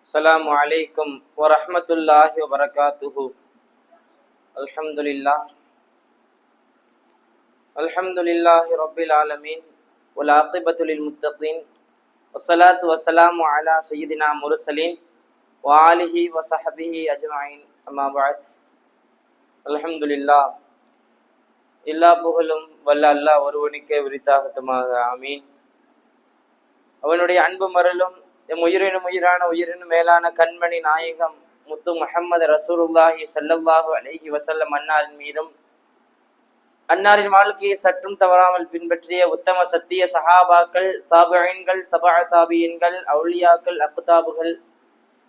السلام عليكم ورحمة الله وبركاته. الحمد لله رب العالمين والعاقبة للمتقين والصلاة والسلام على سيدنا مرسلين وآله وصحبه أجمعين. أما بعد. الحمد لله. எல்லா புகழும் வல்ல அல்லாஹ் ஒருவனுக்கே உரித்தாகட்டுமாக. ஆமீன். அவனுடைய அன்பு மருளும் எம் உயிரினும் மேலான கண்மணி நாயகம் முத்து முஹம்மது ரசூலுல்லாஹி ஸல்லல்லாஹு அலைஹி வஸல்லம் அன்னாரின் மீதும், அன்னாரின் வாழ்க்கையை சற்றும் தவறாமல் பின்பற்றிய உத்தம சத்திய சஹாபாக்கள், தாபிஈன்கள், தபா தாபியீன்கள், அவுலியாக்கள், அக்தாபுகள்,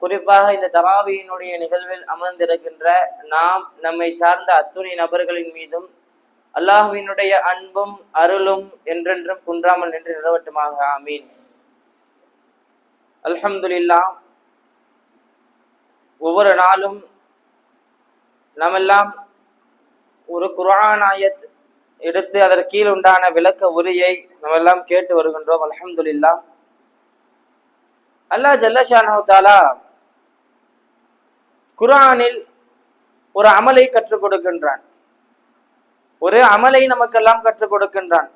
குறிப்பாக இந்த தராவியினுடைய நிகழ்வில் அமர்ந்திருக்கின்ற நாம் நம்மை சார்ந்த அத்துணை நபர்களின் மீதும் அல்லாஹ்வினுடைய அன்பும் அருளும் என்றென்றும் குன்றாமல் நின்று நிலவட்டுமாக. ஆமீன். அல்ஹம்துலில்லாஹ். ஒவ்வொரு நாளும் நாமெல்லாம் ஒரு குர்ஆன் ஆயத் எடுத்து அதற்கு கீழ் உண்டான விளக்க உரையை நாமெல்லாம் கேட்டு வருகின்றோம். அல்ஹம்துலில்லாஹ். அல்லாஹ் ஜல்ல ஷானஹு தஆலா குர்ஆனில் ஒரு அமலை கற்றுக் கொடுக்கின்றான். ஒரு அமலை நமக்கெல்லாம் கற்றுக் கொடுக்கின்றான்.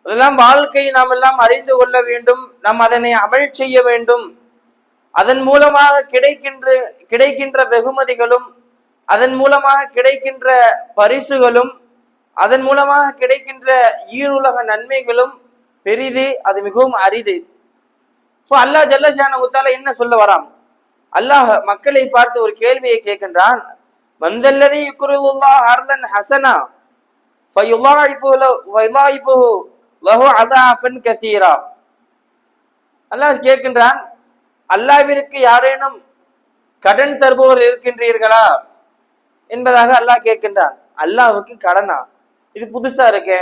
அதெல்லாம் வாழ்க்கையை நாம் எல்லாம் அறிந்து கொள்ள வேண்டும். நாம் அதனை அமல் செய்ய வேண்டும். அதன் மூலமாக கிடைக்கின்ற வெகுமதிகளும், அதன் மூலமாக கிடைக்கின்ற பரிசுகளும், அதன் மூலமாக கிடைக்கின்ற ஈருலக நன்மைகளும் பெரிது. அது மிகவும் அரிது. இப்போ அல்லாஹ் ஜல்ல ஷானஹு தஆலா என்ன சொல்ல வராம்? அல்லாஹ் மக்களை பார்த்து ஒரு கேள்வியை கேட்கின்றான். மந்தல்லதி யுக்ரிதுல்லாஹ் அர்தன் ஹஸனா ஃபயுதாயிஃபுஹு லஹு அதாஃபன் கஸீரா. அல்லாஹ் கேட்கின்றான், அல்லாஹ்விற்கு யாரேனும் கடன் தருபவர் இருக்கின்றீர்களா என்பதாக அல்லாஹ் கேட்கின்றான். அல்லாஹ்வுக்கு கடனா? இது புதுசா இருக்கே.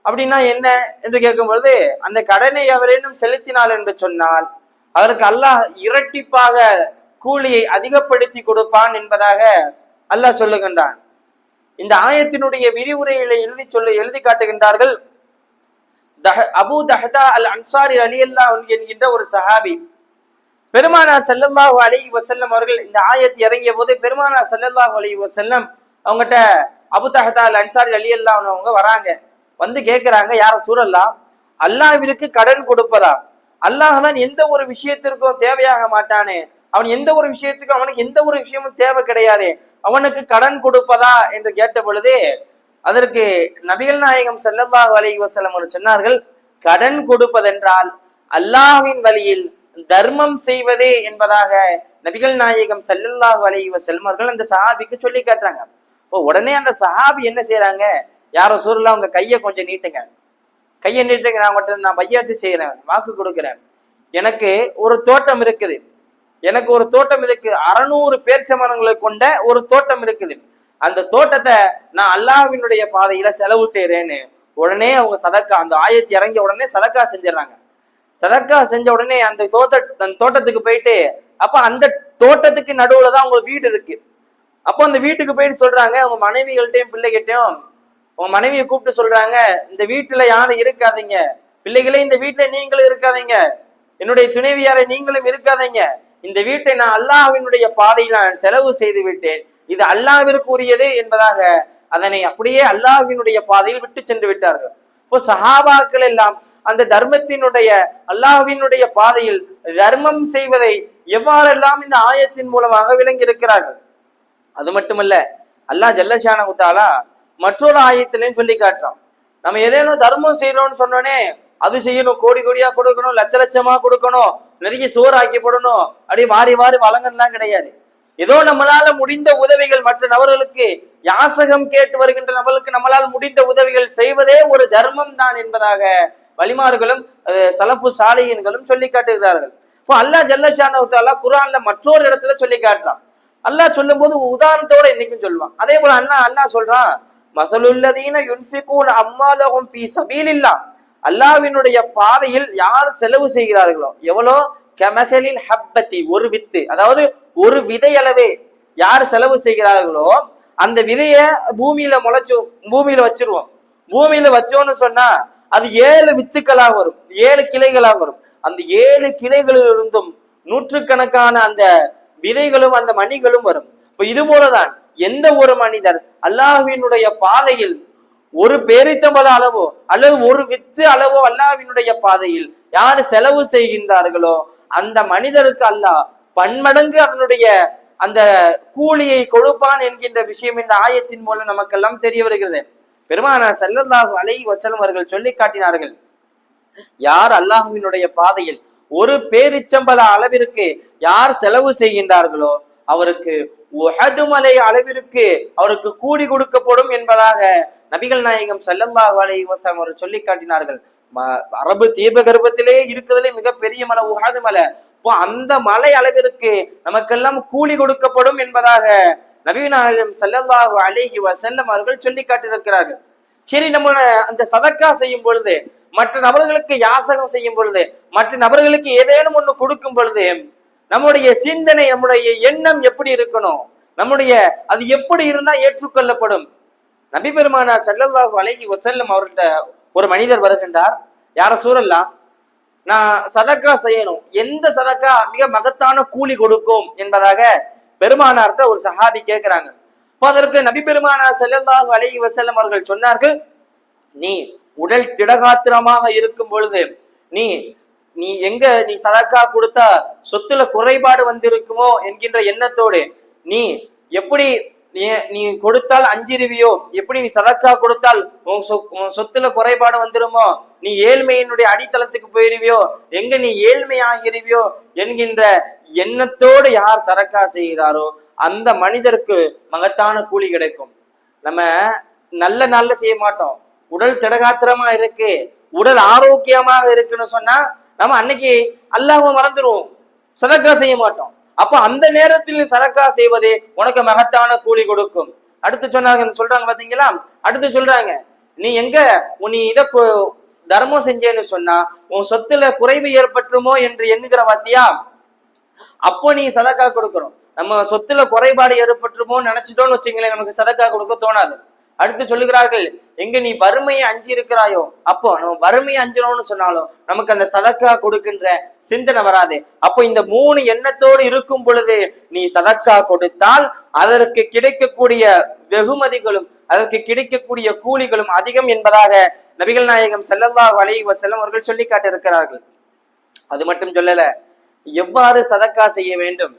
அப்படின்னா என்ன என்று கேட்கும் பொழுது, அந்த கடனை எவரேனும் செலுத்தினாள் என்று சொன்னால் அதற்கு அல்லாஹ் இரட்டிப்பாக கூலியை அதிகப்படுத்தி கொடுப்பான் என்பதாக அல்லாஹ் சொல்லுகின்றான். இந்த ஆயத்தினுடைய விரிவுரைகளை எழுதி காட்டுகின்றார்கள். அபூ தஹ்தா அல் அன்சாரி ரலியல்லாஹு அன்ஹு என்கின்ற ஒரு சஹாபி, பெருமானார் ஸல்லல்லாஹு அலைஹி வஸல்லம் அவர்கள் இந்த ஆயத் இறங்கிய போது பெருமானார் ஸல்லல்லாஹு அலைஹி வஸல்லம் அவங்ககிட்ட அபூ தஹ்தா அல் அன்சாரி ரலியல்லாஹு அன்ஹு அவங்க வராங்க. வந்து கேட்கிறாங்க, யார சூழல்லா, அல்லாஹ்விற்கு கடன் கொடுப்பதா? அல்லாஹ் தான் எந்த ஒரு விஷயத்திற்கும் தேவையாக மாட்டானே, அவன் எந்த ஒரு விஷயத்துக்கும் அவனுக்கு எந்த ஒரு விஷயமும் தேவை கிடையாது, அவனுக்கு கடன் கொடுப்பதா என்று கேட்ட பொழுது அதற்கு நபிகள் நாயகம் ஸல்லல்லாஹு அலைஹி வஸல்லம் அவர்கள் சொன்னார்கள், கடன் கொடுப்பதென்றால் அல்லாஹ்வின் வழியில் தர்மம் செய்வதே என்பதாக நபிகள் நாயகம் ஸல்லல்லாஹு அலைஹி வஸல்லம் அவர்கள் அந்த சஹாபிக்கு சொல்லி காட்டுறாங்க. இப்போ உடனே அந்த சஹாபி என்ன செய்யறாங்க, யாரோ சூழலா உங்க கையை கொஞ்சம் நீட்டுங்க, கையை நீட்டுங்க, நான் பையாத்து செய்யறேன், வாக்கு கொடுக்கிறேன். எனக்கு ஒரு தோட்டம் இருக்குது, 600 பேர்ச்சமரங்களை கொண்ட ஒரு தோட்டம் இருக்குது. அந்த தோட்டத்தை நான் அல்லாஹ்வினுடைய பாதையில செலவு செய்யறேன்னு உடனே அவங்க சதக்கா, அந்த ஆயத்து இறங்கிய உடனே சதக்கா செஞ்சிடறாங்க. சதக்கா செஞ்ச உடனே அந்த தோட்டத்துக்கு போயிட்டு, அப்ப அந்த தோட்டத்துக்கு நடுவுல தான் அவங்க வீடு இருக்கு. அப்போ அந்த வீட்டுக்கு போயிட்டு சொல்றாங்க, அவங்க மனைவிகள்கிட்டையும் பிள்ளைகிட்டையும், உங்க மனைவியை கூப்பிட்டு சொல்றாங்க, இந்த வீட்டுல யாரும் இருக்காதீங்க, பிள்ளைகளே இந்த வீட்டுல நீங்களும் இருக்காதீங்க, என்னுடைய துணைவியாரை நீங்களும் இருக்காதீங்க, இந்த வீட்டை நான் அல்லாஹ்வினுடைய பாதையில் நான் செலவு செய்து விட்டேன், இது அல்லாஹ்விற்கு உரியது என்பதாக அதனை அப்படியே அல்லாஹ்வினுடைய பாதையில் விட்டு சென்று விட்டார்கள். இப்போ சஹாபாக்கள் எல்லாம் அந்த தர்மத்தினுடைய அல்லாஹ்வினுடைய பாதையில் தர்மம் செய்வதை எவ்வாறெல்லாம் இந்த ஆயத்தின் மூலமாக விளங்கி இருக்கிறார்கள். அது மட்டுமல்ல, அல்லாஹ் ஜல்ல ஷானஹு தஆலா மற்றொரு ஆயத்திலையும் சொல்லி காட்டுறான். நம்ம ஏதேனும் தர்மம் செய்யணும்னு சொன்னோடனே அது செய்யணும், கோடி கோடியா கொடுக்கணும், லட்ச லட்சமா கொடுக்கணும், நிறைய சோறு ஆக்கி போடணும், அப்படியே வாரி வாரி வழங்கலாம் கிடையாது. ஏதோ நம்மளால முடிந்த உதவிகள், மற்ற நபர்களுக்கு யாசகம் கேட்டு வருகின்ற நபர்களுக்கு நம்மளால் முடிந்த உதவிகள் செய்வதே ஒரு தர்மம் தான் என்பதாக வலிமார்களும் சலஃபு சாலிஹீன்களும் சொல்லி காட்டுகிறார்கள். இப்போ அல்லாஹ் ஜல்ல ஷானஹு தஆலா குர்ஆன்ல மற்றொரு இடத்துல சொல்லி காட்டுறான். அல்லாஹ் சொல்லும் போது உதாரணத்தோட இன்னைக்கும் சொல்லுவான். அதே போல அல்லாஹ் சொல்றான், மஸலுல்லதீன யுன்ஃபிகூன அம்வாலஹும் ஃபீ ஸபீலில்லாஹ், அல்லாஹ்வினுடைய பாதையில் யார் செலவு செய்கிறார்களோ, எவ்வளோ, கமஸலில் ஹப்பத்தி, ஒரு வித்து, அதாவது ஒரு விதை அளவே யார் செலவு செய்கிறார்களோ அந்த விதைய பூமியில வச்சிருவோம். பூமியில வச்சோன்னு சொன்னா அது 7 வித்துக்களாக வரும், 7 கிளைகளாக வரும். அந்த 7 கிளைகளிலிருந்தும் நூற்றுக்கணக்கான அந்த விதைகளும் அந்த மணிகளும் வரும். இப்ப இது போலதான் எந்த ஒரு மனிதர் அல்லாஹ்வினுடைய பாதையில் ஒரு பேரித்தம்பல அளவோ அல்லது ஒரு வித்து அளவோ அல்லாஹ்வினுடைய பாதையில் யார் செலவு செய்கின்றார்களோ அந்த மனிதருக்கு அல்லாஹ் பன்மடங்கு அதனுடைய அந்த கூலியை கொடுப்பான் என்கின்ற விஷயம் இந்த ஆயத்தின் மூலம் நமக்கெல்லாம் தெரிய வருகிறது. பெருமானார் ஸல்லல்லாஹு அலைஹி வஸல்லம் அவர்கள் சொல்லி காட்டினார்கள், யார் அல்லாஹ்வினுடைய பாதையில் ஒரு பேரிச்சம்பல அளவிற்கு யார் செலவு செய்கின்றார்களோ அவருக்கு உஹது மலை அளவிற்கு அவருக்கு கூலி கொடுக்கப்படும் என்பதாக நபிகள் நாயகம் ஸல்லல்லாஹு அலைஹி வஸல்லம் அவர்கள் சொல்லி காட்டினார்கள். அரபு தீபகற்பத்திலே இருக்கிறதுலே மிகப்பெரிய மலை உஹது மலை. இப்போ அந்த மலை அளவிற்கு நமக்கெல்லாம் கூலி கொடுக்கப்படும் என்பதாக நபிகள் நாயகம் ஸல்லல்லாஹு அலைஹி வஸல்லம் அவர்கள் சொல்லி காட்டியிருக்கிறார்கள். சரி, நம்ம அந்த சதக்கா செய்யும் பொழுது, மற்ற நபர்களுக்கு யாசகம் செய்யும் பொழுது, மற்ற நபர்களுக்கு ஏதேனும் ஒண்ணு கொடுக்கும் பொழுது நம்முடைய சிந்தனை, நம்முடைய எண்ணம் எப்படி இருக்கணும், நம்முடைய அது எப்படி இருந்தா ஏற்றுக்கொள்ளப்படும்? நபி பெருமானார் ஸல்லல்லாஹு அலைஹி வஸல்லம் அவர்கிட்ட ஒரு மனிதர் வருகின்றார். யார சூழல்லாம் நான் சதக்கா செய்யணும், எந்த சதக்கா மிக மகத்தான கூலி கொடுக்கும் என்பதாக பெருமானார்ட்ட ஒரு சஹாபி கேட்கிறாங்க. அதற்கு நபி பெருமானார் ஸல்லல்லாஹு அலைஹி வஸல்லம் அவர்கள் சொன்னார்கள், நீ உடல் திடகாத்திரமாக இருக்கும் பொழுது நீ நீ எங்க நீ சதக்கா கொடுத்தா சொத்துல குறைபாடு வந்திருக்குமோ என்கின்ற எண்ணத்தோடு நீ எப்படி நீ கொடுத்தால் அஞ்சிருவியோ, எப்படி நீ சதக்கா கொடுத்தால் உன் சொத்துல குறைபாடு வந்துருமோ, நீ ஏழ்மையினுடைய அடித்தளத்துக்கு போயிருவியோ, எங்க நீ ஏழ்மை ஆகிருவியோ என்கின்ற எண்ணத்தோடு யார் சதக்கா செய்கிறாரோ அந்த மனிதருக்கு மகத்தான கூலி கிடைக்கும். நம்ம நல்ல நாள்ல செய்ய மாட்டோம், உடல் திடகாத்திரமா இருக்கு, உடல் ஆரோக்கியமாக இருக்குன்னு சொன்னா நம்ம அன்னைக்கு அல்லாஹ்வை மறந்துடுவோம், சதக்கா செய்ய மாட்டோம். அப்ப அந்த நேரத்தில் சதக்கா செய்வதே உனக்கு மகத்தான கூலி கொடுக்கும். அடுத்து சொன்னாங்க, சொல்றாங்க பாத்தீங்களா, அடுத்து சொல்றாங்க, நீ எங்க நீ இத தர்மம் செஞ்சேன்னு சொன்னா உன் சொத்துல குறைவு ஏற்பட்டுமோ என்று எண்ணுகிற வாத்தியா, அப்போ நீ சதக்கா கொடுக்கணும். நம்ம சொத்துல குறைபாடு ஏற்பட்டுமோன்னு நினைச்சிட்டோம்னு வச்சுங்களேன், நமக்கு சதக்கா கொடுக்க தோணாது. அடுத்து சொல்லுகிறார்கள், எங்க நீ வறுமையை அஞ்சி இருக்கிறாயோ, அப்போ நம்ம வறுமையை அஞ்சணும்னு சொன்னாலும் நமக்கு அந்த சதக்கா கொடுக்கின்ற சிந்தனை வராது. அப்போ இந்த 3 எண்ணத்தோடு இருக்கும் பொழுது நீ சதக்கா கொடுத்தால் அதற்கு கிடைக்கக்கூடிய வெகுமதிகளும் அதற்கு கிடைக்கக்கூடிய கூலிகளும் அதிகம் என்பதாக நபிகள் நாயகம் ஸல்லல்லாஹு அலைஹி வஸல்லம் அவர்கள் சொல்லி காட்டியிருக்கிறார்கள். அது மட்டும் சொல்லல, எவ்வாறு சதக்கா செய்ய வேண்டும்,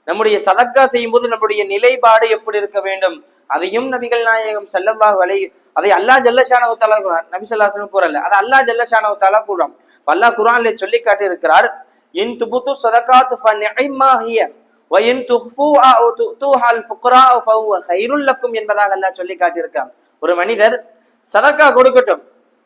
நம்முடைய சதக்கா செய்யும் போது நம்முடைய நிலைப்பாடு எப்படி இருக்க வேண்டும், அதையும் நபிகள் நாயகம் ஸல்லல்லாஹு அலைஹி, அதை அல்லாஹ் ஜல்லஷானஹு தஆலா குர்ஆன், நபி ஸல்லல்லாஹு அலைஹி வஸல்லம் கூறல, அது அல்லாஹ் ஜல்லஷானஹு தஆலா கூறான். அல்லாஹ் குர்ஆன்ல சொல்லி காட்டி இருக்கிறார், இன் துபுது ஸதகாத் ஃபநிஅம்மா ஹிய வ இன் துஃபூஹா அவ் துஹல் ஃபுக்ரா ஃபஹுவ கைருல் லக்கும் என்பதாக அல்லாஹ் சொல்லி காட்டி இருக்கான். ஒரு மனிதர் சதக்கா கொடுக்கட்டும்,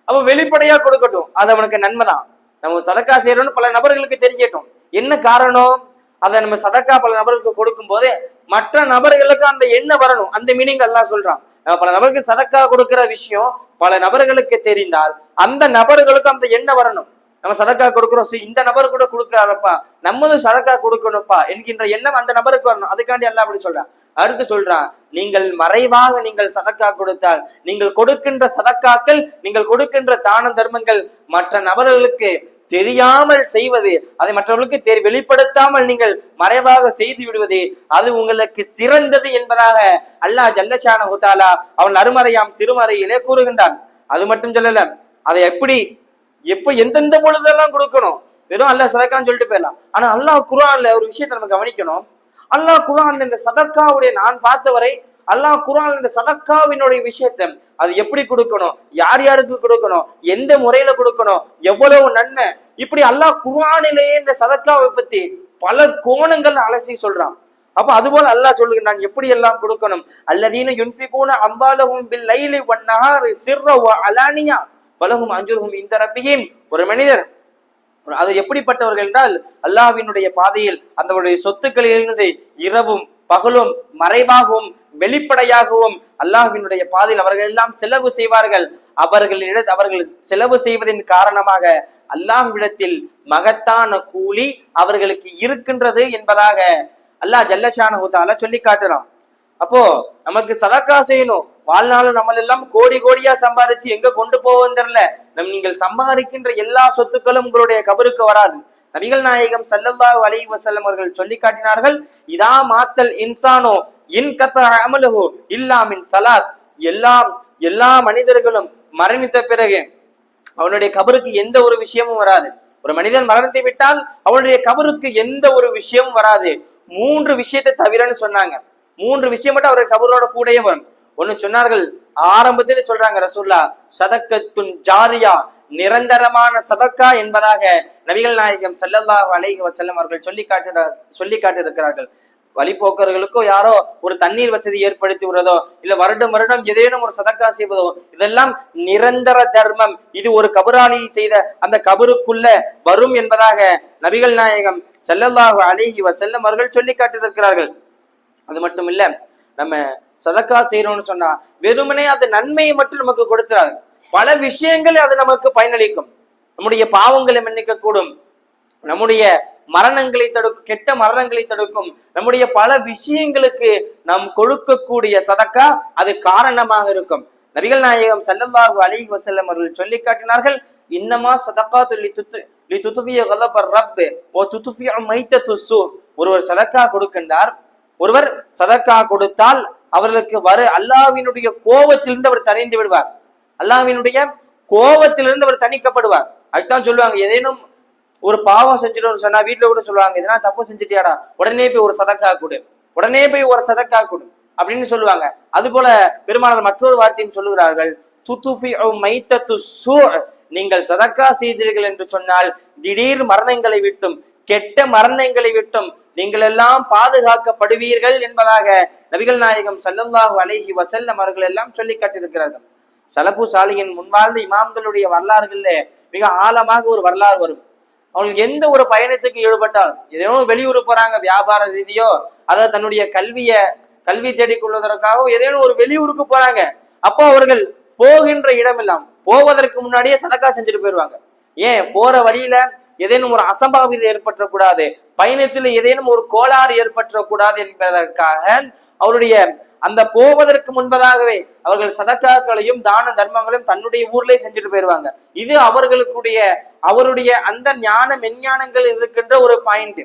அப்ப வெளிப்படையா கொடுக்கட்டும், அது அவனுக்கு நன்மைதான். நம்ம சதக்கா செய்யறோம்னு பல நபர்களுக்கு தெரியட்டும். என்ன காரணம், அதை நம்ம சதக்கா பல நபர்களுக்கு கொடுக்கும் போது மற்ற நபர்களுக்கு அந்த எண்ணம் வரணும். அந்த மீனிங் எல்லாம் சொல்றான், பல நபருக்கு சதக்கா கொடுக்கிற விஷயம் பல நபர்களுக்கு தெரிந்தால் அந்த நபர்களுக்கு அந்த எண்ணம் வரணும். நம்ம சதக்கா கொடுக்கிறோம், இந்த நபர் கூட கொடுக்கிறாரப்பா, நம்மளும் சதக்கா கொடுக்கணும்ப்பா என்கின்ற எண்ணம் அந்த நபருக்கு வரணும். அதுக்காண்டி எல்லாம் அப்படி சொல்றான். அடுத்து சொல்றான், நீங்கள் மறைவாக நீங்கள் சதக்கா கொடுத்தால், நீங்கள் கொடுக்கின்ற சதக்காக்கள், நீங்கள் கொடுக்கின்ற தான தர்மங்கள் மற்ற நபர்களுக்கு தெரியாமல் செய்வது, அதை மற்றவர்களுக்கு வெளிப்படுத்தாமல் நீங்கள் மறைவாக செய்து விடுவது, அது உங்களுக்கு சிறந்தது என்பதாக அல்லாஹ் ஜல்லஷானஹு தஆலா அவன் அருமறையாம் திருமறையிலே கூறுகின்றான். அது மட்டும் சொல்லல, அதை எப்ப எந்தெந்த பொழுதெல்லாம் கொடுக்கணும், வெறும் அல்லாஹ் சதக்கான்னு சொல்லிட்டு போயிடலாம். ஆனா அல்லாஹ் குர்ஆன்ல ஒரு விஷயத்தை நம்ம கவனிக்கணும். அல்லாஹ் குர்ஆன்ல இந்த சதக்காவுடைய, நான் பார்த்தவரை அல்லாஹ் குர்ஆன்ல இந்த சதக்காவினுடைய விஷயத்தை அது எப்படி கொடுக்கணும், யார் யாருக்கு கொடுக்கணும், எந்த முறையில கொடுக்கணும், எவ்வளவு நன்மை, இப்படி அல்லாஹ் குர்ஆனிலேயே இந்த சதக்காவை பத்தி பல கோணங்கள் அலசி சொல்றான். அப்ப அதுபோல அல்லாஹ் சொல்லுகிறான் எப்படி எல்லாம் கொடுக்கணும். அல்லதீன யுன்ஃபிகூன அம்வாலஹும் பில் லைலி வன் நஹாரி சிர்ர வ அலானியா வலஹும் அஜ்ருஹும் இன்த ரப்பிஹிம். ஒரு மனிதர் அது எப்படிப்பட்டவர்கள் என்றால், அல்லாஹ்வினுடைய பாதையில் அந்த சொத்துக்களிலிருந்து இரவும் பகலும் மறைவாகவும் வெளிப்படையாகவும் அல்லாஹ்வினுடைய பாதையில் அவர்கள் எல்லாம் செலவு செய்வார்கள். அவர்கள் செலவு செய்வதன் காரணமாக அல்லாஹ்விடத்தில் மகத்தான கூலி அவர்களுக்கு இருக்கின்றது என்பதாக அல்லாஹ் ஜல்லஷானஹு தஆலா சொல்லி காட்டுறான். அப்போ நமக்கு சதக்கா செய்யணும், வாழ்நாள் நம்ம எல்லாம் கோடி கோடியா சம்பாதிச்சு எங்க கொண்டு போவோம் தெரியல. நீங்கள் சம்பாதிக்கின்ற எல்லா சொத்துக்களும் உங்களுடைய கபருக்கு வராது. நபிகள் நாயகம் ஸல்லல்லாஹு அலைஹி வஸல்லம் அவர்கள் சொல்லி காட்டினார்கள், இதா மாத்தல் இன்சானோ இன் கத்தா அமலுஹு இல்லா மின் ஸலாத். எல்லா மனிதர்களும் மரணித்த பிறகு அவனுடைய கபருக்கு எந்த ஒரு விஷயமும் வராது. ஒரு மனிதன் மரணித்து விட்டால் அவனுடைய கபருக்கு எந்த ஒரு விஷயமும் வராது, 3 விஷயத்தை தவிரன்னு சொன்னாங்க. 3 விஷயம் மட்டும் அவருடைய கபரோட கூடயே வரும். ஒண்ணு சொன்னார்கள், ஆரம்பத்தில் சொல்றாங்க ரசூல்லா, சதக்கத்துன் ஜாரியா, நிரந்தரமான சதக்கா என்பதாக நபிகள் நாயகம் ஸல்லல்லாஹு அலைஹி வஸல்லம் அவர்கள் சொல்லி காட்டியிருக்கிறார்கள். வழிபோக்கர்களுக்கோ யாரோ ஒரு தண்ணீர் வசதி ஏற்படுத்தி விடுறதோ, இல்ல வருடம் வருடம் ஏதேனும் ஒரு சதக்கா செய்வதோ, இதெல்லாம் நிரந்தர தர்மம். இது ஒரு கபராளி செய்த அந்த கபருக்குள்ள வரும் என்பதாக நபிகள் நாயகம் ஸல்லல்லாஹு அலைஹி வஸல்லம் அவர்கள் சொல்லி காட்டியிருக்கிறார்கள். அது மட்டும் இல்ல, நம்ம சதக்கா செய்யறோம்னு சொன்னா வெறுமனே அது நன்மையை மட்டும் நமக்கு கொடுக்கிறாரு, பல விஷயங்கள் அது நமக்கு பயனளிக்கும். நம்முடைய பாவங்களை மன்னிக்க கூடும், நம்முடைய மரணங்களை தடுக்கும், கெட்ட மரணங்களை தடுக்கும், நம்முடைய பல விஷயங்களுக்கு நாம் கொடுக்கக்கூடிய சதக்கா அது காரணமாக இருக்கும். நபிகள் நாயகம் ஸல்லல்லாஹு அலைஹி வஸல்லம் அவர்கள் சொல்லி காட்டினார்கள், இன்னமா சதகாத்து லிதுத்ஃபிய கலபர் ரப் வ துத்ஃபிய மைத்தத்துஸ்ஸு. ஒருவர் சதக்கா கொடுக்கின்றார், ஒருவர் சதக்கா கொடுத்தால் அவர்களுக்கு அல்லாஹ்வினுடைய கோபத்திலிருந்து அவர் தணிந்து விடுவார், அல்லாஹ்வினுடைய கோபத்திலிருந்து அவர் தணிக்கப்படுவார். அதுதான் சொல்லுவாங்க, ஏதேனும் ஒரு பாவம் செஞ்சுட்டோம்னு சொன்னா வீட்டுல கூட சொல்லுவாங்க, இதெல்லாம் தப்பு செஞ்சுட்டியாடா, உடனே போய் ஒரு சதக்கா கொடு, உடனே போய் ஒரு சதக்கா கொடு அப்படின்னு சொல்லுவாங்க. அது போல பெருமானார் மற்றொரு வார்த்தையும் சொல்லுகிறார்கள், நீங்கள் சதக்கா செய்தீர்கள் என்று சொன்னால் திடீர் மரணங்களை விட்டும் கெட்ட மரணங்களை விட்டும் நீங்கள் எல்லாம் பாதுகாக்கப்படுவீர்கள் என்பதாக நபிகள் நாயகம் ஸல்லல்லாஹு அலைஹி வஸல்லம் அவர்கள் எல்லாம் சொல்லி காட்டியிருக்கிறார்கள். சலஃபு சாலிஹின் முன்வாழ்ந்த இமாம்களுடைய வரலாறுகள்ல மிக ஆழமாக ஒரு வரலாறு வரும். அவங்களுக்கு எந்த ஒரு பயணத்துக்கு ஈடுபட்டாலும், ஏதோ வெளியூர் போறாங்க வியாபார ரீதியோ, அதாவது தன்னுடைய கல்வி தேடிக்கொள்வதற்காக ஏதேனும் ஒரு வெளியூருக்கு போறாங்க, அப்போ அவர்கள் போகின்ற இடமெல்லாம் போவதற்கு முன்னாடியே சதக்கா செஞ்சுட்டு போயிடுவாங்க. ஏன், போற வழியில ஏதேனும் ஒரு அசம்பாவிதம் ஏற்பட்டக்கூடாது, பயணத்தில் ஏதேனும் ஒரு கோளாறு ஏற்பட்டக்கூடாது என்பதற்காக அவருடைய அந்த போவதற்கு முன்பதாகவே அவர்கள் சதக்காக்களையும் தான தர்மங்களையும் தன்னுடைய ஊர்லயே செஞ்சுட்டு போயிருவாங்க. இது அவருடைய அந்த மெஞ்ஞானங்கள் இருக்கின்ற ஒரு பாயிண்ட்.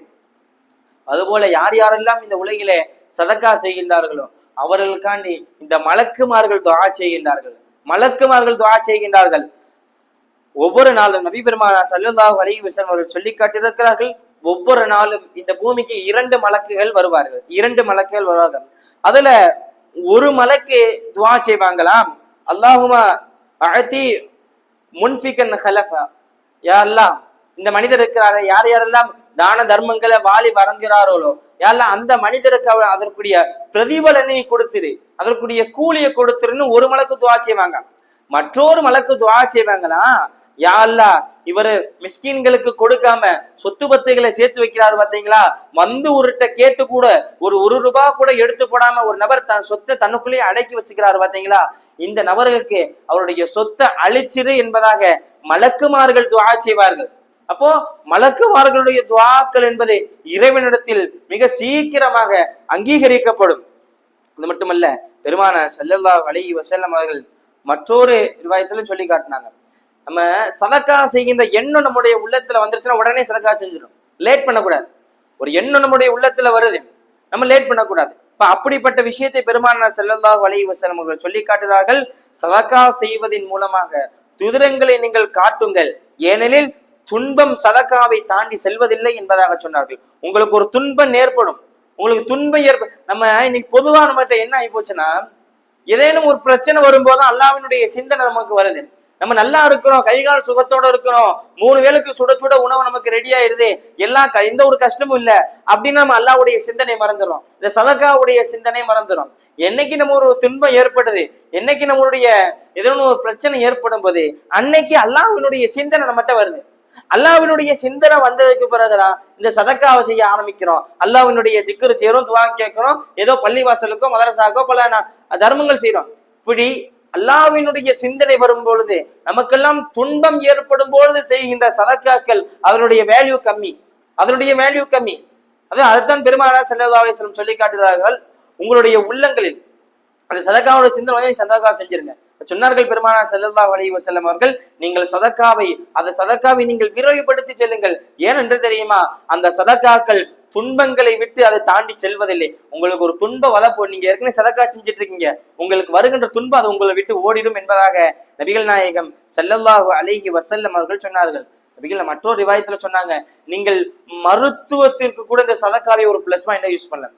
அதுபோல யார் யாரெல்லாம் இந்த உலகிலே சதக்கா செய்கின்றார்களோ அவர்களுக்காண்டி இந்த மலக்குமார்கள் துஆ செய்கின்றார்கள். ஒவ்வொரு நாளும் நபி பெருமானார் ஸல்லல்லாஹு அலைஹி வஸல்லம் அவர்கள் சொல்லி காட்டியிருக்கிறார்கள், ஒவ்வொரு நாளும் இந்த பூமிக்கு 2 மலக்குகள் வருவார்கள். அதுல ஒரு மலக்கு துஆ செய்வாங்களாம், அல்லாஹுமா அஅதி முன்ஃபிகன் ஹலஃபா, யா அல்லாஹ் இந்த மனிதர் இருக்கிறாரே, யார் யாரெல்லாம் தான தர்மங்களை வாரி வழங்குகிறார்களோ யா அல்லாஹ் அந்த மனிதருக்கு அதற்குரிய பிரதிபலனை கொடுத்துரு, அதற்குரிய கூலியை கொடுத்துருன்னு ஒரு மலக்கு துஆ செய்வாங்க. மற்றொரு மலக்கு துஆ செய்வாங்களா, யா அல்லாஹ் இவரு மிஸ்கீன்களுக்கு கொடுக்காம சொத்து பத்துகளை சேர்த்து வைக்கிறாரு பாத்தீங்களா, வந்து ஒருட்ட கேட்டு கூட ஒரு ரூபாய் கூட எடுத்து போடாம ஒரு நபர் தன் சொத்தை தன்னுக்குள்ளேயே அடக்கி வச்சுக்கிறாரு பாத்தீங்களா, இந்த நபர்களுக்கு அவருடைய சொத்தை அழிச்சிரு என்பதாக மலக்குமார்கள் துஆ செய்வார்கள். அப்போ மலக்குமார்களுடைய துஆக்கள் என்பது இறைவனிடத்தில் மிக சீக்கிரமாக அங்கீகரிக்கப்படும். அது மட்டுமல்ல, பெருமானார் ஸல்லல்லாஹு அலைஹி வஸல்லம் அவர்கள் மற்றொரு ரிவாயத்திலும் சொல்லி காட்டினாங்க, நம்ம சதக்கா செய்கின்ற எண்ணம் நம்முடைய உள்ளத்துல வந்துருச்சுன்னா உடனே சதக்கா செஞ்சிடும், லேட் பண்ணக்கூடாது. ஒரு எண்ணம் நம்முடைய உள்ளத்துல வருது, நம்ம லேட் பண்ணக்கூடாது. இப்ப அப்படிப்பட்ட விஷயத்தை பெருமானார் ஸல்லல்லாஹு அலைஹி வஸல்லம் அவர்கள் சொல்லி காட்டுகிறார்கள், சதக்கா செய்வதின் மூலமாக துயரங்களை நீங்கள் காட்டுங்கள், ஏனெனில் துன்பம் சதக்காவை தாண்டி செல்வதில்லை என்பதாக சொன்னார்கள். உங்களுக்கு ஒரு துன்பம் ஏற்படும், நம்ம இன்னைக்கு பொதுவா நம்மகிட்ட என்ன ஆகி போச்சுன்னா, ஏதேனும் ஒரு பிரச்சனை வரும்போது அல்லாஹ்வினுடைய சிந்தனை நமக்கு வருது. நம்ம நல்லா இருக்கிறோம், கைகால் சுகத்தோட இருக்கிறோம், 3 வேளைக்கு சுட சுட உணவு நமக்கு ரெடி ஆயிருது, எந்த ஒரு கஷ்டமும் இல்லை அப்படின்னு நம்ம அல்லாஹ்வுடைய சிந்தனை மறந்துடும், இந்த சதக்காவுடைய சிந்தனை மறந்துடும். என்னைக்கு நம்ம ஒரு துன்பம் ஏற்படுது, என்னைக்கு நம்மளுடைய ஏதேனும் ஒரு பிரச்சனை ஏற்படும் போது அன்னைக்கு அல்லாஹ்வினுடைய சிந்தனை நம்மகிட்ட வருது. அல்லாஹ்வினுடைய சிந்தனை வந்ததுக்கு பிறகுதான் இந்த சதக்காவை செய்ய ஆரம்பிக்கிறோம், அல்லாஹ்வினுடைய திக்ர் செய்யறோம், துஆ கேட்கிறோம், ஏதோ பள்ளிவாசலுக்கோ மதரசாக்கோ பல தர்மங்கள் செய்யறோம். இப்படி அல்லாஹ்வினுடைய சிந்தனை வரும் பொழுது, நமக்கெல்லாம் துன்பம் ஏற்படும் பொழுது செய்கின்ற சதக்காக்கள் அதனுடைய வேல்யூ கம்மி. அதுதான் பெருமானார் ஸல்லல்லாஹு அலைஹி வஸல்லம் சொல்லி காட்டுகிறார்கள், உங்களுடைய உள்ளங்களில் அந்த சதக்காவோட சிந்தனை சதக்கா செஞ்சிருங்க. சொன்னார்கள் பெருமானார் ஸல்லல்லாஹு அலைஹி வஸல்லம் அவர்கள், நீங்கள் சதக்காவை நீங்கள் விரைவுபடுத்தி செல்லுங்கள். ஏனென்று தெரியுமா, அந்த சதக்காக்கள் துன்பங்களை விட்டு அதை தாண்டி செல்வதில்லை. உங்களுக்கு ஒரு துன்ப வளப்போ, நீங்க ஏற்கனவே சதக்கா செஞ்சுட்டு இருக்கீங்க, உங்களுக்கு வருகின்ற துன்பம் அது உங்களை விட்டு ஓடிடும் என்பதாக நபிகள் நாயகம் ஸல்லல்லாஹு அலைஹி வஸல்லம் அவர்கள் சொன்னார்கள். நபிகள் மற்றொரு ரிவாயத்துல சொன்னாங்க, நீங்கள் மருத்துவத்திற்கு கூட இந்த சதக்காவை ஒரு பிளஸ் பாயிண்டா யூஸ் பண்ணலாம்.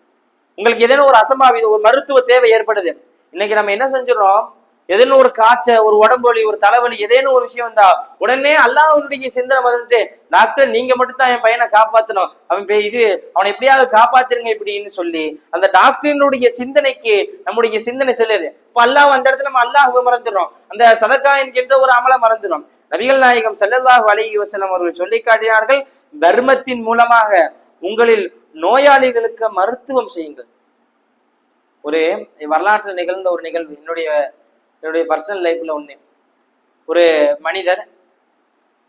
உங்களுக்கு ஏதேனும் ஒரு அசம்பாவிதம், ஒரு மருத்துவ தேவை ஏற்படுது, இன்னைக்கு நம்ம என்ன செஞ்சிடறோம், ஏதேனும் ஒரு காய்ச்சல், ஒரு உடம்பு வலி, ஒரு தலைவலி, ஏதேனும் ஒரு விஷயம் வந்தா உடனே அல்லாஹ்வுடைய சிந்தனை வந்துட்டு, டாக்டர் நீங்க மட்டும் தான் என் பையனை காப்பாத்தணும், அவனை எப்படியாவது காப்பாத்துருங்க இப்படின்னு சொல்லி அந்த டாக்டரினுடைய சிந்தனைக்கு நம்முடைய சிந்தனை செல்லுது. இப்ப அல்லாஹ் அந்த இடத்துல நம்ம அல்லாஹ்வை மறந்துடும், அந்த சதக்கா என்கின்ற ஒரு அமலை மறந்துடும். நபிகள் நாயகம் ஸல்லல்லாஹு அலைஹி வஸல்லம் அவர்கள் சொல்லி காட்டினார்கள், தர்மத்தின் மூலமாக உங்களில் நோயாளிகளுக்கு மருத்துவம் செய்யுங்கள். ஒரு வரலாற்றில் நிகழ்ந்த ஒரு நிகழ்வு, என்னுடைய பர்சனல் லைஃப்ல ஒண்ணு. ஒரு மனிதர்,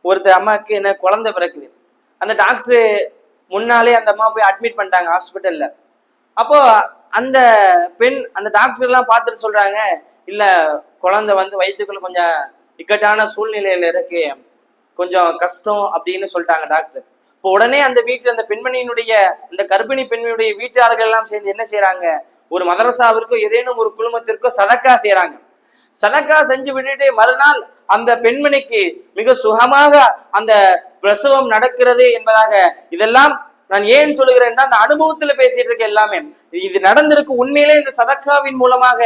ஒருத்தர் அம்மாவுக்கு என்ன குழந்தை பிறக்குது, அந்த டாக்டர் முன்னாலே அந்த அம்மா போய் அட்மிட் பண்ணிட்டாங்க ஹாஸ்பிட்டல்ல. அப்போ அந்த பெண் அந்த டாக்டர் எல்லாம் பார்த்துட்டு சொல்றாங்க, இல்ல குழந்தை வயிற்றுக்குள்ள கொஞ்சம் இக்கட்டான சூழ்நிலையில இருக்கு, கொஞ்சம் கஷ்டம் அப்படின்னு சொல்லிட்டாங்க டாக்டர். இப்போ உடனே அந்த வீட்டுல அந்த பெண்மணியினுடைய, அந்த கர்ப்பிணி பெண்மணியுடைய வீட்டார்கள் எல்லாம் சேர்ந்து என்ன செய்யறாங்க, ஒரு மதரசாவிற்கோ ஏதேனும் ஒரு குழுமத்திற்கோ சதக்கா செய்யறாங்க. சதக்கா செஞ்சு விட்டுட்டு மறுநாள் அந்த பெண்மணிக்கு மிக சுகமாக அந்த பிரசவம் நடக்கிறது என்பதாக. இதெல்லாம் நான் ஏன் சொல்லுகிறேன்னா, அந்த அனுபவத்துல பேசிட்டு இருக்க எல்லாமே இது நடந்திருக்கு. உண்மையிலே இந்த சதக்காவின் மூலமாக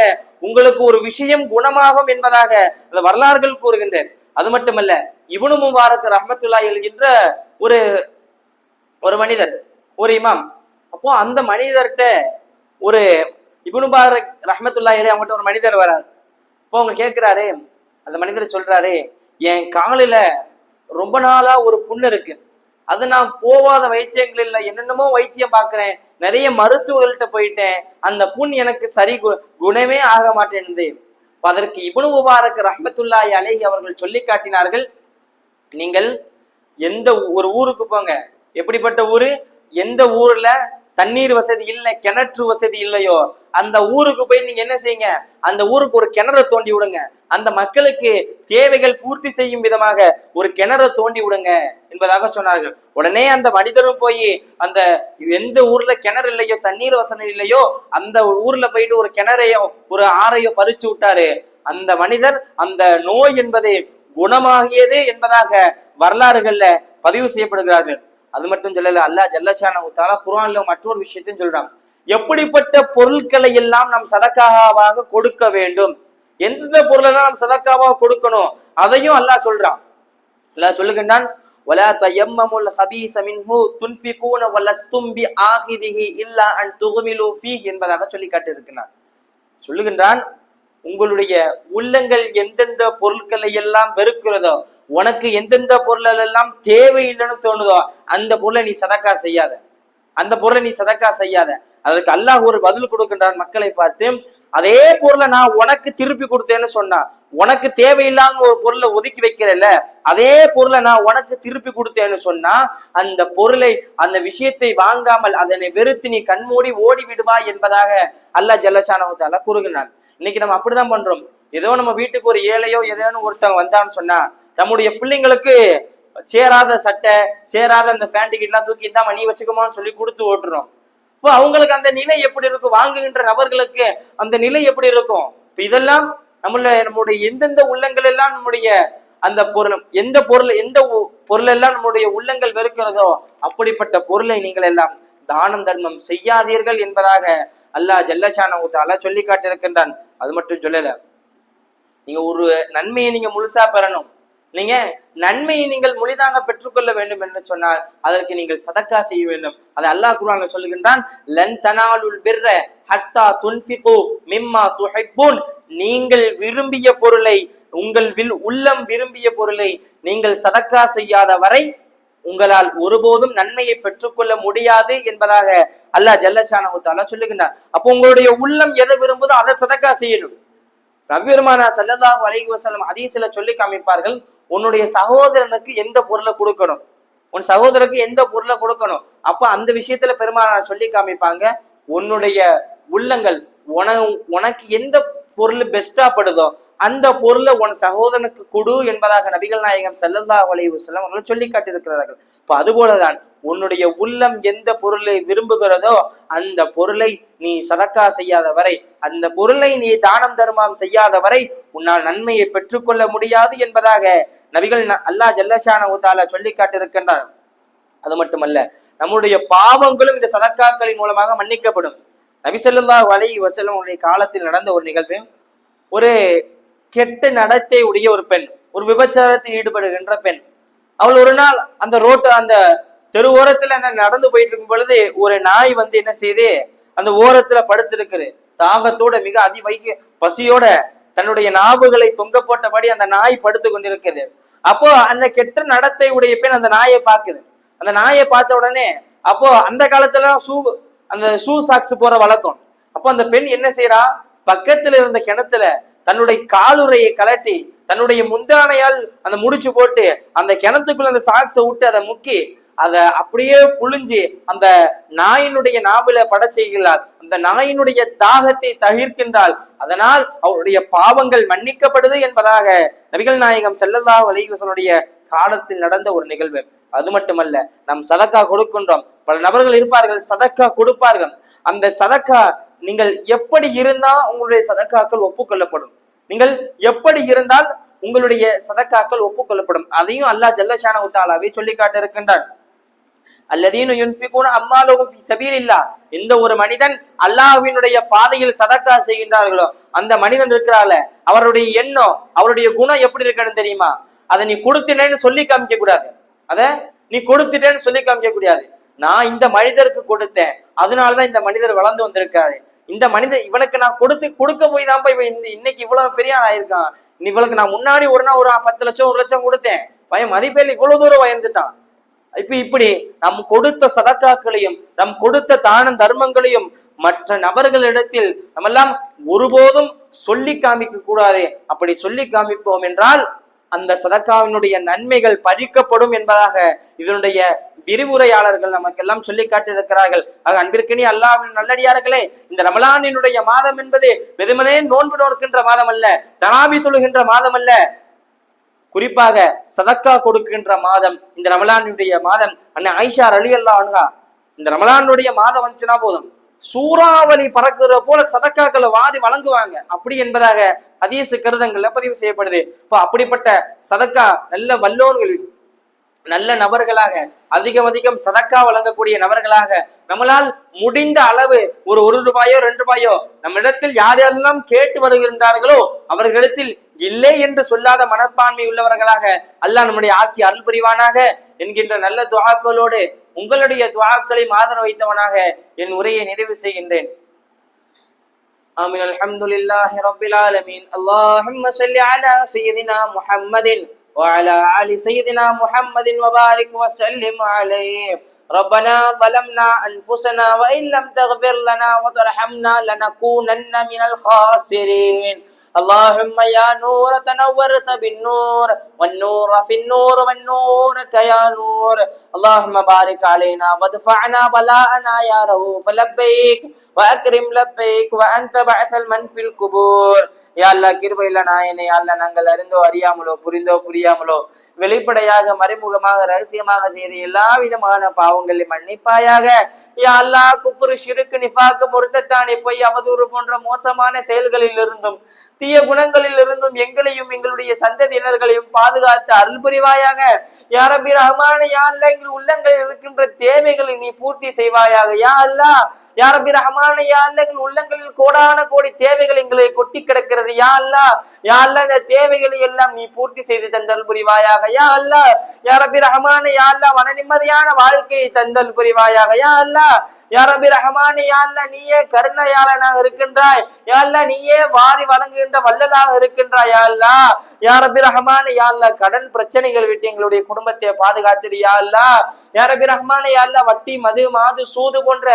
உங்களுக்கு ஒரு விஷயம் குணமாகும் என்பதாக அந்த வரலாறுகள் கூறுகின்றேன். அது மட்டுமல்ல, இப்னு முபாரக் ரஹ்மத்துல்லாஹி என்கின்ற ஒரு மனிதர், ஒரு இமாம். அப்போ அந்த மனிதர்கிட்ட ஒரு இப்னு முபாரக் ரஹ்மத்துல்லாஹி அலைஹி அவங்ககிட்ட ஒரு மனிதர் வரார். இப்போ அவங்க கேட்கிறாரு, அந்த மனிதர் சொல்றாரு, என் காலில ரொம்ப நாளா ஒரு புண்ணு இருக்கு, அது நான் போவாத வைத்தியங்கள் இல்லை, என்னென்னமோ வைத்தியம் பார்க்கிறேன், நிறைய மருத்துவர்கள்ட்ட போயிட்டேன், அந்த புண் எனக்கு சரி குணமே ஆக மாட்டேன்து. அதற்கு இப்னு முபாரக் ரஹ்மத்துல்லாஹி அலைஹி அவர்கள் சொல்லி காட்டினார்கள், நீங்கள் எந்த ஒரு ஊருக்கு போங்க, எப்படிப்பட்ட ஊரு, எந்த ஊர்ல தண்ணீர் வசதி இல்லை, கிணற்று வசதி இல்லையோ அந்த ஊருக்கு போய் நீங்க என்ன செய்யுங்க, அந்த ஊருக்கு ஒரு கிணறு தோண்டி விடுங்க, அந்த மக்களுக்கு தேவைகள் பூர்த்தி செய்யும் விதமாக ஒரு கிணறு தோண்டி விடுங்க என்பதாக சொன்னார்கள். உடனே அந்த மனிதரும் போய் அந்த எந்த ஊர்ல கிணறு இல்லையோ, தண்ணீர் வசதி இல்லையோ, அந்த ஊர்ல போயிட்டு ஒரு கிணறையோ ஒரு ஆறையோ பறிச்சு விட்டாரு. அந்த மனிதர் அந்த நோய் என்பதை குணமாகியது என்பதாக வரலாறுகள்ல பதிவு செய்யப்படுகிறார்கள். அது மட்டும் சொல்லல, அல்லாஹ் ஜல்லஷானஹு தஆலா குர்ஆன்ல மற்றொரு விஷயத்தையும் சொல்றான், எப்படிப்பட்ட பொருட்களை எல்லாம் நாம் சதக்காவாக கொடுக்க வேண்டும், எந்த பொருளெல்லாம் நாம் சதக்காவாக கொடுக்கணும் அதையும் அல்லாஹ் சொல்றான். அல்லாஹ் சொல்லுகின்றான், வலா தயம்மமுல் ஹபீஸ மின்ஹு துன்ஃபிகூன வலஸ்தும் பிஆஹிதிஹி இல்லா அன் துக்மிலு ஃபீஹி என்பதாக சொல்லி காட்டியிருக்கிறான். சொல்லுகின்றான், உங்களுடைய உள்ளங்கள் எந்தெந்த பொருட்களை எல்லாம் வெறுக்கிறதோ, உனக்கு எந்தெந்த பொருள் எல்லாம் தேவையில்லைன்னு தோணுதோ அந்த பொருளை நீ சதக்கா செய்யாத. அதற்கு அல்லாஹ் ஒரு பதில் கொடுக்கின்றான் மக்களை பார்த்து, அதே பொருளை நான் உனக்கு திருப்பி கொடுத்தேன்னு சொன்னா, உனக்கு தேவையில்லாம ஒரு பொருளை ஒதுக்கி வைக்கிறல்ல, அதே பொருளை நான் உனக்கு திருப்பி கொடுத்தேன்னு சொன்னா, அந்த பொருளை, அந்த விஷயத்தை வாங்காமல் அதனை வெறுத்து நீ கண்மூடி ஓடி விடுவாய் என்பதாக அல்லாஹ் ஜல்லஷானஹு தஆலா கூறுகிறான். இன்னைக்கு நம்ம அப்படிதான் பண்றோம். ஏதோ நம்ம வீட்டுக்கு ஒரு ஏழையோ ஏதேனும் ஒருத்தவங்க வந்தான்னு சொன்னா, நம்முடைய பிள்ளைங்களுக்கு சேராத சட்டை, சேராத அந்த பேண்ட் கிட்டலாம் தூக்கி இந்தாம நீ வச்சுக்கோமான்னு சொல்லி கொடுத்து ஓட்டுறோம். இப்போ அவங்களுக்கு அந்த நிலை எப்படி இருக்கும், வாங்குகின்ற நபர்களுக்கு அந்த நிலை எப்படி இருக்கும்? இப்ப இதெல்லாம் நம்முடைய எந்தெந்த உள்ளங்கள் எல்லாம் நம்முடைய அந்த பொருள், எந்த பொருள் எல்லாம் நம்முடைய உள்ளங்கள் வெறுக்கிறதோ அப்படிப்பட்ட பொருளை நீங்கள் எல்லாம் தானம் தர்மம் செய்யாதீர்கள் என்பதாக அல்லாஹ் ஜல்லஷானஹு தஆலா சொல்லி காட்டியிருக்கின்றான். அது மட்டும் சொல்லல, நீங்க ஒரு நன்மையை நீங்க முழுசா பெறணும், நீங்க நன்மையை நீங்கள் முழுதாக பெற்றுக்கொள்ள வேண்டும் என்று சொன்னால் அதற்கு நீங்கள் சதக்கா செய்ய வேண்டும். அதை அல்லாஹ் குர்ஆன்ல சொல்லுகின்றான், லன் தனாலுல் பிர்ர ஹத்தா துன்ஃபிகு மிம்மா துஹிப்பூன், நீங்கள் விரும்பிய பொருளை, உங்கள் உள்ளம் விரும்பிய பொருளை நீங்கள் சதக்கா செய்யாத வரை உங்களால் ஒருபோதும் நன்மையை பெற்றுக்கொள்ள முடியாது என்பதாக அல்லாஹ் ஜல்லஷானஹு தஆலா சொல்லுகின்றார். அப்போ உங்களுடைய உள்ளம் எதை விரும்புதோ அதை சதக்கா செய்யணும். நபியெருமானார் ஸல்லல்லாஹு அலைஹி வஸல்லம் ஹதீஸ்ல சொல்லி காமிப்பார்கள், உன்னுடைய சகோதரனுக்கு எந்த பொருளை கொடுக்கணும், உன் சகோதரருக்கு எந்த பொருளை கொடுக்கணும். அப்ப அந்த விஷயத்துல பெருமானார் சொல்லி காமிப்பாங்க, உன்னுடைய உள்ளங்கள், உனக்கு எந்த பொருள் பெஸ்டா படுதோ அந்த பொருளை உன் சகோதரனுக்கு கொடு என்பதாக நபிகள் நாயகம் ஸல்லல்லாஹு அலைஹி வஸல்லம் அவர்கள் சொல்லி காட்டியிருக்கிறார்கள். இப்ப அதுபோலதான் உன்னுடைய உள்ளம் எந்த பொருளை விரும்புகிறதோ அந்த பொருளை நீ சதக்கா செய்யாத வரை, அந்த பொருளை நீ தானம் தர்மம் செய்யாத வரை உன்னால் நன்மையை பெற்றுக்கொள்ள முடியாது என்பதாக நபிகள் அல்லாஹ் ஜல்லஷானஹு தஆலா சொல்லி காட்டியிருக்கின்றார். அது மட்டுமல்ல, நம்முடைய பாவங்களும் இந்த சதக்காக்களின் மூலமாக மன்னிக்கப்படும். நபி ஸல்லல்லாஹு அலைஹி வஸல்லம் அவருடைய காலத்தில் நடந்த ஒரு நிகழ்வு, ஒரு கெட்ட நடத்தை உடைய ஒரு பெண், ஒரு விபச்சாரத்தில் ஈடுபடுகின்ற பெண், அவள் ஒரு நாள் அந்த அந்த தெரு ஓரத்துல நடந்து போயிட்டு இருக்கும் பொழுது ஒரு நாய் வந்து என்ன செய்து அந்த ஓரத்துல படுத்திருக்குது. தாகத்தோட மிக அதிவைக பசியோட தன்னுடைய நாவுகளை தொங்க போட்டபடி அந்த நாய் படுத்து கொண்டிருக்குது. அப்போ அந்த கெட்ட நடத்தை உடைய பெண் அந்த நாயை பாக்குது. அந்த நாயை பார்த்த உடனே, அப்போ அந்த காலத்துல அந்த ஷூ சாக்ஸ் போற வழக்கம். அப்போ அந்த பெண் என்ன செய்யறா, பக்கத்துல இருந்த கிணத்துல தன்னுடைய காலுறையை கலட்டி தன்னுடைய முந்தானையால் அந்த முடிச்சு போட்டு அந்த கிணத்துக்குள்ள அந்த சாக்ஸை விட்டு அதை முக்கி அதை அப்படியே புழிஞ்சு அந்த நாயினுடைய நாவில பட செய்கிறார். அந்த நாயினுடைய தாகத்தை தகிர்க்கின்றாள். அதனால் அவருடைய பாவங்கள் மன்னிக்கப்படுது என்பதாக நபிகள் நாயகம் ஸல்லல்லாஹு அலைஹி வஸல்லம் காலத்தில் நடந்த ஒரு நிகழ்வு. அது மட்டுமல்ல, நாம் சதக்கா கொடுக்கின்றோம். பல நபர்கள் இருப்பார்கள், சதக்கா கொடுப்பார்கள். அந்த சதக்கா நீங்கள் எப்படி இருந்தால் உங்களுடைய சதக்காக்கள் ஒப்புக்கொள்ளப்படும், நீங்கள் எப்படி இருந்தால் உங்களுடைய சதக்காக்கள் ஒப்புக்கொள்ளப்படும். அதையும் அல்லாஹ் ஜல்லஷானஹு தஆலாவே சொல்லி காட்ட இருக்கின்றார். அல்லதீன யுன்ஃபிகூன அம்வாலஹும் ஃபீ ஸபீலில்லாஹ், இந்த ஒரு மனிதன் அல்லாஹ்வினுடைய பாதையில் சதக்கா செய்கின்றார்களோ அந்த மனிதன் இருக்கிறால, அவருடைய எண்ணம் அவருடைய குணம் எப்படி இருக்குன்னு தெரியுமா? அதை நீ கொடுத்தினேன்னு சொல்லி காமிக்க கூடாது. அத நீ கொடுத்துட்டேன்னு சொல்லி காமிக்க கூடாது. நான் இந்த மனிதருக்கு கொடுத்தேன், அதனாலதான் இந்த மனிதர் வளர்ந்து வந்திருக்காரு. இந்த மனிதர் இவனுக்கு நான் கொடுக்க போய் தான் இன்னைக்கு இவ்வளவு பெரிய ஆள் ஆயிருக்கான். இவளுக்கு நான் முன்னாடி ஒரு நாள் ஒரு 10 லட்சம் 1 லட்சம் கொடுத்தேன், பையன் மதிப்பேல் இவ்வளவு தூரம் உயர்ந்துட்டான். இப்படி நம் கொடுத்த சதக்காக்களையும் நம் கொடுத்த தான தர்மங்களையும் மற்ற நபர்களிடத்தில் நம்மெல்லாம் ஒருபோதும் சொல்லி காமிக்க கூடாது. அப்படி சொல்லி காமிப்போம் என்றால் அந்த சதக்காவினுடைய நன்மைகள் பறிக்கப்படும் என்பதாக இதனுடைய விரிவுரையாளர்கள் நமக்கெல்லாம் சொல்லி காட்டியிருக்கிறார்கள். ஆக அன்பிற்கினி அல்லாஹ்வின் நல்லடியார்களே, இந்த ரமலானினுடைய மாதம் என்பது வெறுமனே நோன்பு நோக்கின்ற மாதம் அல்ல, தராவி தொழுகின்ற மாதம் அல்ல, குறிப்பாக சதக்கா கொடுக்கின்ற மாதம் இந்த ரமலானுடைய மாதம். அண்ணன் ஆயிஷா ரலியல்லாஹு அன்ஹா, இந்த ரமலானுடைய மாதம் வந்துச்சுன்னா போதும், சூறாவளி பறக்குற போல சதக்காக்களை வாரி வழங்குவாங்க அப்படி என்பதாக ஹதீஸ் கருதங்கள்ல பதிவு செய்யப்படுது. இப்போ அப்படிப்பட்ட சதக்கா நல்ல வல்லோர்கள், நல்ல நபர்களாக அதிகம் சதக்கா வழங்கக்கூடிய நபர்களாக நம்மளால் முடிந்த அளவு ஒரு ரூபாயோ 2 ரூபாயோ நம்மிடத்தில் யார் யாரெல்லாம் கேட்டு வருகின்றார்களோ அவர்களிடத்தில் இல்லை என்று சொல்லாத மனப்பான்மை உள்ளவர்களாக அல்லாஹ் நம்முடைய ஆக்கி அருள் புரிவானாக என்கின்ற நல்ல துஆக்களோடு உங்களுடைய துஆக்களை ஆதரவு வைத்தவனாக என் உரையை நிறைவு செய்கின்றேன். ஆமீன். அல்ஹம்துலில்லாஹி ரப்பில் ஆலமீன். அல்லாஹும்ம ஸல்லி அலா சய்யிதினா முஹம்மதின் وعلى آل سيدنا محمد وبارك وسلم عليه. ربنا ظلمنا أنفسنا وإن لم تغفر لنا وترحمنا لنكونن من الخاسرين. اللهم يا نور تنورت بالنور والنور في النور والنور يا نور. اللهم بارك علينا وادفعنا بلاءنا يا رؤوف لبيك وأكرم لبيك وأنت بعث المن في القبور. யா அல்லாஹ் கிருபையுள்ள நாயனே, யா அல்லாஹ் நாங்கள் அறிந்தோ அறியாமலோ புரிந்தோ புரியாமலோ வெளிப்படையாக மறைமுகமாக ரகசியமாக செய்த எல்லா விதமான பாவங்களை மன்னிப்பாயாக. யா அல்லாஹ் குஃப்ர் ஷிர்க் நிஃபாக் முர்தத்தானி பொய் அவதூறு போன்ற மோசமான செயல்களில் இருந்தும் தீய குணங்களில் இருந்தும் எங்களையும் எங்களுடைய சந்ததியினர்களையும் பாதுகாத்து அருள் புரிவாயாக. யா ரப்பி ரஹ்மானே, யா அல்லாஹ் எங்கள் உள்ளங்களில் இருக்கின்ற தேவைகளை நீ பூர்த்தி செய்வாயாக. யா அல்லாஹ் யா ரப்பி ரஹ்மானே, யா அல்லாஹ் எங்கள் உள்ளங்களில் கோடான கோடி தேவைகள் எங்களை கொட்டி கிடக்கிறது. யா அல்லாஹ் யா அல்லாஹ் இந்த தேவைகளை எல்லாம் நீ பூர்த்தி செய்து தந்தல் புரிவாயாக. யா அல்லாஹ் யா ரப்பி ரஹ்மானே, யா அல்லாஹ் மன நிம்மதியான வாழ்க்கையை தந்தல் புரிவாயாக. யா அல்லாஹ் யா ரப்பி ரஹ்மானே, யா அல்லாஹ் நீயே கருணையாளனாக இருக்கின்றாய். யா அல்லாஹ் நீயே வாரி வழங்குகின்ற வல்லலாக இருக்கின்றாய். யா அல்லாஹ் யா ரப்பி ரஹ்மானே, யா அல்லாஹ் கடன் பிரச்சனைகள் விட்டு எங்களுடைய குடும்பத்தை பாதுகாத்துடு. யா அல்லாஹ் யா ரப்பி ரஹ்மானே, யா அல்லாஹ் வட்டி மது மாது சூது போன்ற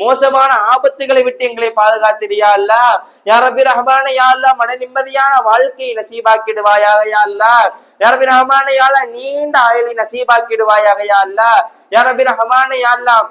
மோசமான ஆபத்துகளை விட்டு எங்களை பாதுகாத்துடு. யா அல்லாஹ் யா ரப்பி ரஹ்மானே, யா அல்லாஹ் மன நிம்மதியான வாழ்க்கையை நசீபாக்கிடுவாயாக. யா அல்லாஹ் யா ரப்பி ரஹ்மானே, யா அல்லாஹ் நீண்ட ஆயுளை நசீபாக்கிடுவாயாக. யா அல்லாஹ் யா ரப்பி ரஹ்மானே, யா அல்லாஹ்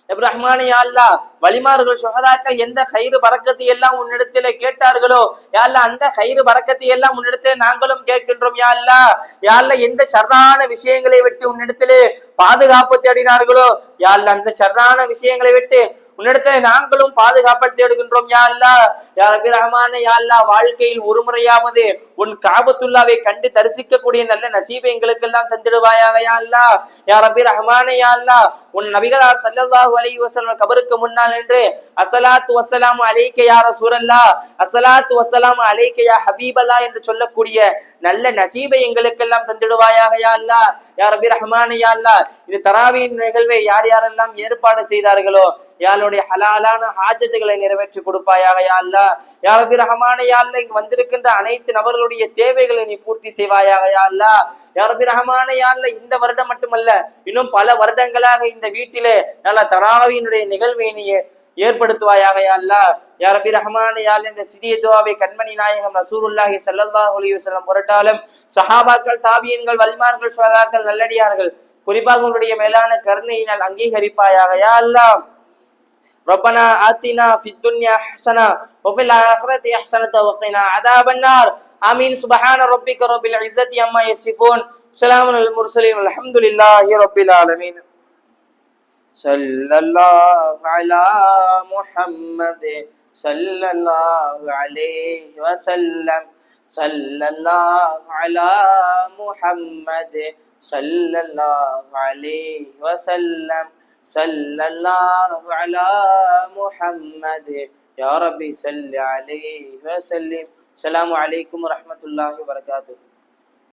ரஹ்மானே யா அல்லாஹ், வலிமார்கள் சுஹதாக்கள் எந்த கயிறு பறக்கத்தை எல்லாம் உன்னிடத்திலே கேட்டார்களோ யா அல்லாஹ், அந்த கயிறு பறக்கத்தை எல்லாம் உன்னிடத்திலே நாங்களும் கேட்கின்றோம் யா அல்லாஹ். யா அல்லாஹ், எந்த ஷர்ரான விஷயங்களை விட்டு உன்னிடத்திலே பாதுகாப்பு தேடினார்களோ யா அல்லாஹ், அந்த ஷர்ரான விஷயங்களை விட்டு உன்னிடத்துல நாங்களும் பாதுகாப்பை தேடுகின்றோம் யா அல்லாஹ். யா ரப்பி ரஹ்மானே யா அல்லாஹ், வாழ்க்கையில் ஒரு முறையாவது உன் காபத்துல்லாவை கண்டு தரிசிக்கக்கூடிய நல்ல நசீபை எங்களுக்கெல்லாம் தந்திடுவாயாக யா அல்லாஹ். யா ரப்பி ரஹ்மானே யா அல்லாஹ், உன் நபிகளார் ஸல்லல்லாஹு அலைஹி வஸல்லம் கபருக்கு முன்னால் என்று அஸ்ஸலாத்து வஸ்ஸலாமு அலைக்க யா ரசூலல்லாஹ், அஸ்ஸலாத்து வஸ்ஸலாமு அலைக்க யா ஹபீபல்லாஹ் என்று சொல்லக்கூடிய நல்ல நசீபை எங்களுக்கெல்லாம் தந்திடுவாயாக யா அல்லாஹ். யா ரப்பி ரஹ்மானே யா அல்லாஹ், இது தராவியின் நிகழ்வை யார் யாரெல்லாம் ஏற்பாடு செய்தார்களோ யாருடைய ஹலாலான ஹாஜத்துகளை நிறைவேற்றி கொடுப்பாயாக யா அல்லாஹ். யா ரப்பி ரஹ்மானே யா அல்லாஹ், இங்கு வந்திருக்கின்ற அனைத்து நபர்களுடைய தேவைகளை நீ பூர்த்தி செய்வாயாக யா அல்லாஹ். யா ரப்பி ரஹ்மானே யா அல்லாஹ், இந்த வருடம் மட்டுமல்ல இன்னும் பல வருடங்களாக இந்த வீட்டிலே நல்ல தராவியினுடைய நிகழ்வை நீ ஏற்படுத்துவாயாக யா அல்லாஹ். யா ரப்பி ரஹ்மானே யா அல்லாஹ், இந்த சிறிய துஆவை கண்மணி நாயகம் ரசூலுல்லாஹி ஸல்லல்லாஹு அலைஹி வஸல்லம் பொருட்டாலும் சஹாபாக்கள் தாபியீன்கள் வலிமார்கள் சுஹதாக்கள் நல்லடியார்கள் குறிப்பாக உன்னுடைய மேலான கருணையினால் அங்கீகரிப்பாயாக யா அல்லாஹ். ربنا آتنا في الدنيا حسنة وفي الآخرة حسنة وقنا عذاب النار آمين. سبحان ربك رب العزة عما يصفون سلام على المرسلين والحمد لله رب العالمين. صلى الله على محمد صلى الله عليه وسلم صلى الله على محمد صلى الله عليه وسلم صلى الله على محمد يا ربي صل عليه وسلم. السلام عليكم ورحمة الله وبركاته.